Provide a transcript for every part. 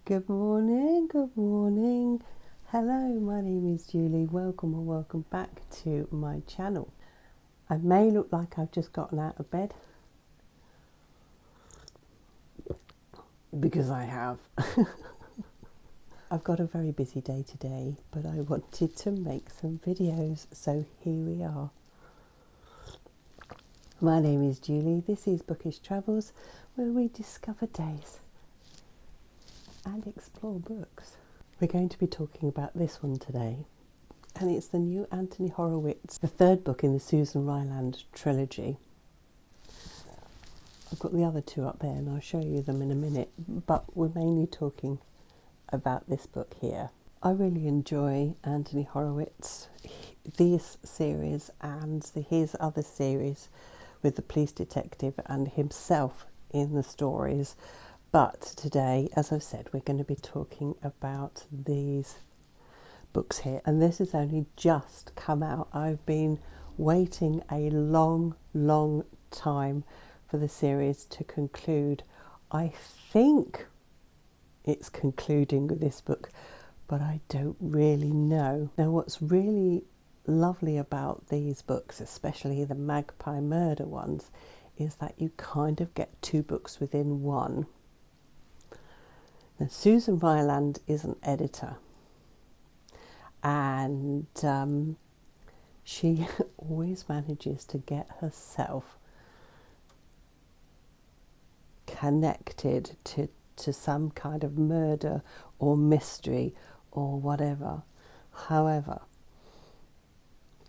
Good morning, good morning. Hello, my name is Julie. Welcome or welcome back to my channel. I may look like I've just gotten out of bed because I have. I've got a very busy day today, but I wanted to make some videos, so here we are. My name is Julie. This is Bookish Travels, where we discover days and explore books. We're going to be talking about this one today, and it's the new Anthony Horowitz, the third book in the Susan Ryland trilogy. I've got the other two up there and I'll show you them in a minute, but we're mainly talking about this book here. I really enjoy Anthony Horowitz, this series and his other series with the police detective and himself in the stories. But today, as I've said, we're going to be talking about these books here. And this has only just come out. I've been waiting a long time for the series to conclude. I think it's concluding with this book, but I don't really know. Now, what's really lovely about these books, especially the Magpie Murder ones, is that you kind of get two books within one. Now, Susan Ryland is an editor, and she always manages to get herself connected to some kind of murder or mystery or whatever. However,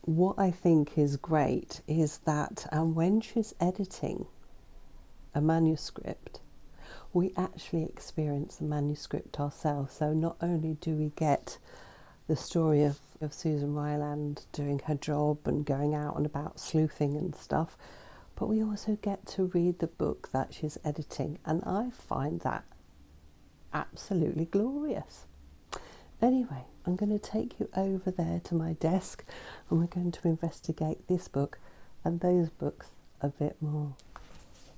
what I think is great is that when she's editing a manuscript, we actually experience the manuscript ourselves. So not only do we get the story of Susan Ryland doing her job and going out and about sleuthing and stuff, but we also get to read the book that she's editing, and I find that absolutely glorious. Anyway, I'm going to take you over there to my desk and we're going to investigate this book and those books a bit more.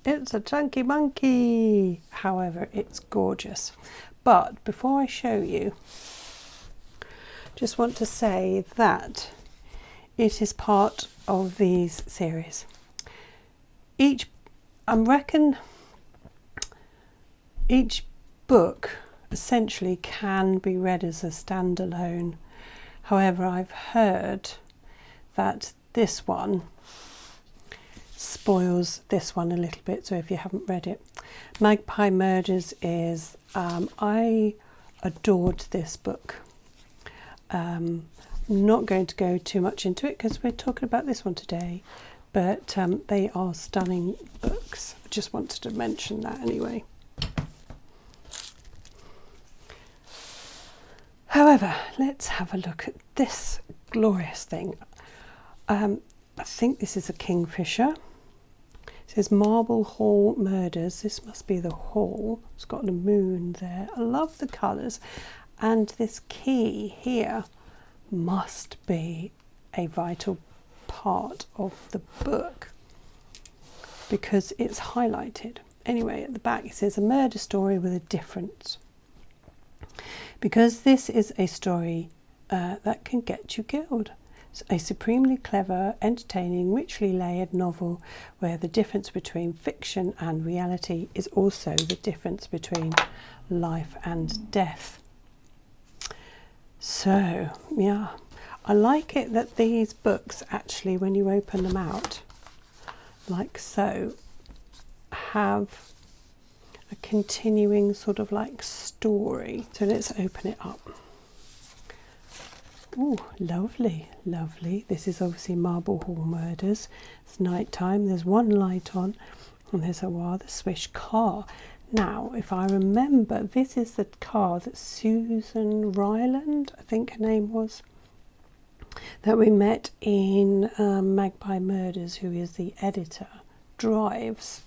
It's a chunky monkey. However, it's gorgeous. But before I show you, just want to say that it is part of these series. I reckon each book essentially can be read as a standalone. However, I've heard that this one spoils this one a little bit, so if you haven't read it, Magpie Murders is I adored this book. Not going to go too much into it because we're talking about this one today, but they are stunning books. I just wanted to mention that anyway. However, let's have a look at this glorious thing. I think this is a kingfisher. It says Marble Hall Murders. This must be the hall. It's got the moon there. I love the colours. And this key here must be a vital part of the book because it's highlighted. Anyway, at the back it says a murder story with a difference. Because this is a story that can get you killed. It's a supremely clever, entertaining, richly layered novel where the difference between fiction and reality is also the difference between life and death. So, yeah, I like it that these books actually, when you open them out, like so, have a continuing sort of like story. So let's open it up. Oh, lovely, lovely. This is obviously Marble Hall Murders. It's night time. There's one light on and there's a rather swish car. Now, if I remember, this is the car that Susan Ryland, I think her name was, that we met in Magpie Murders, who is the editor, drives.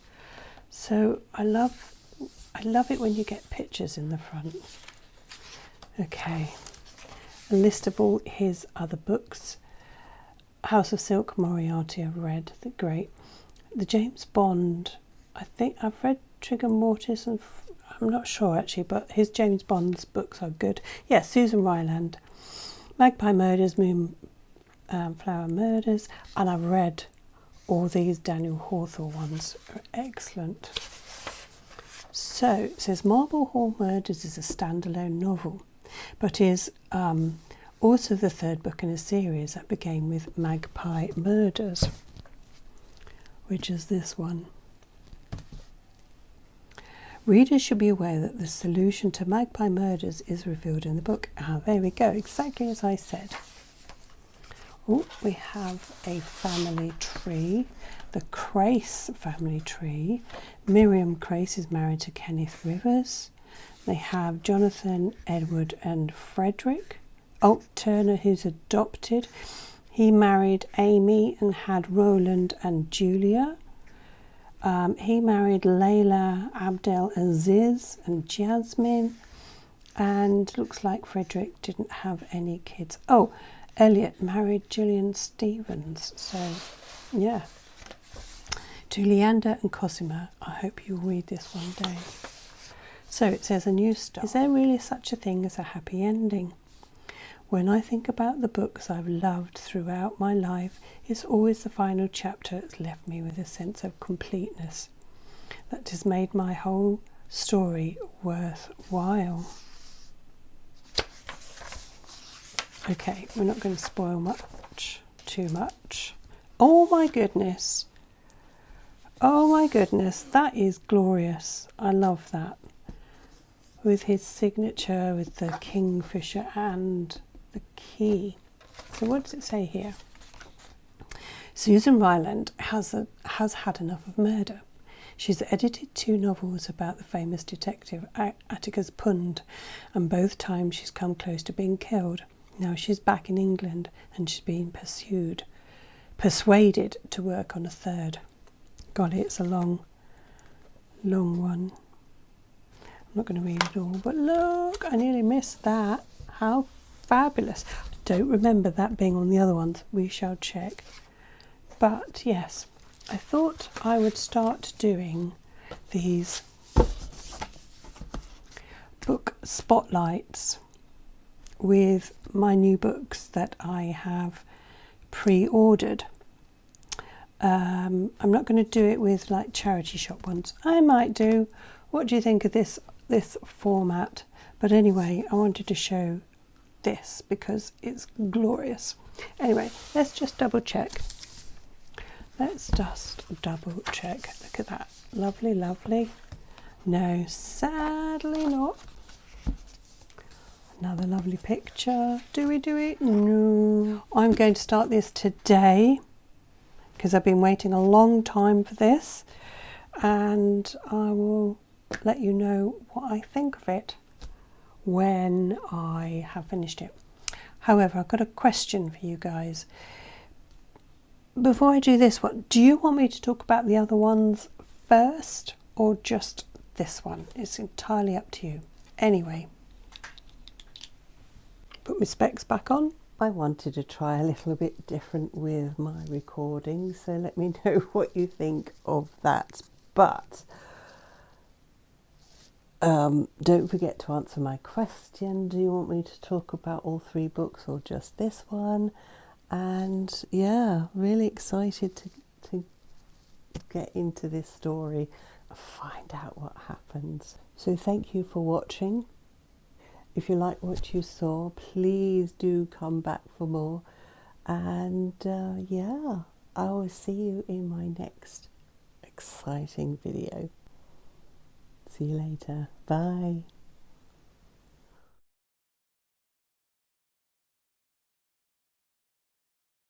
So I love it when you get pictures in the front. Okay, a list of all his other books. House of Silk, Moriarty, I've read. Great. The James Bond, I think I've read Trigger Mortis and I'm not sure actually, but his James Bond's books are good. Yeah, Susan Ryland, Magpie Murders, Moonflower Murders, and I've read all these Daniel Hawthorne ones. Are excellent. So it says Marble Hall Murders is a standalone novel, but is also the third book in a series that began with Magpie Murders, which is this one. Readers should be aware that the solution to Magpie Murders is revealed in the book. Ah, there we go, exactly as I said. Oh, we have a family tree, the Crace family tree. Miriam Crace is married to Kenneth Rivers. They have Jonathan, Edward and Frederick. Oh, Turner, who's adopted. He married Amy and had Roland and Julia. He married Layla, Abdel Aziz and Jasmine. And looks like Frederick didn't have any kids. Oh, Elliot married Gillian Stevens. So, yeah. To Leander and Cosima, I hope you'll read this one day. So it says a new start. Is there really such a thing as a happy ending? When I think about the books I've loved throughout my life, it's always the final chapter that's left me with a sense of completeness that has made my whole story worthwhile. Okay, we're not going to spoil too much. Oh my goodness. Oh my goodness, that is glorious. I love that. With his signature, with the kingfisher and the key. So what does it say here? Susan Ryland has had enough of murder. She's edited 2 novels about the famous detective Atticus Pund, and both times she's come close to being killed. Now she's back in England and she's being persuaded to work on a 3rd. Golly, it's a long one. I'm not going to read it all, but look, I nearly missed that. How fabulous. I don't remember that being on the other ones. We shall check. But yes, I thought I would start doing these book spotlights with my new books that I have pre-ordered. I'm not going to do it with like charity shop ones. I might do. What do you think of this format? But anyway, I wanted to show this because it's glorious. Anyway, let's just double check. Let's just double check. Look at that. Lovely, lovely. No, sadly not. Another lovely picture. Do we do it? No. I'm going to start this today because I've been waiting a long time for this, and I will let you know what I think of it when I have finished it. However, I've got a question for you guys. Before I do this one, do you want me to talk about the other ones first or just this one? It's entirely up to you. Anyway, put my specs back on. I wanted to try a little bit different with my recording, so let me know what you think of that. But don't forget to answer my question. Do you want me to talk about all 3 books or just this one? And yeah, really excited to get into this story and find out what happens. So thank you for watching. If you like what you saw, please do come back for more. And yeah, I will see you in my next exciting video. See you later. Bye.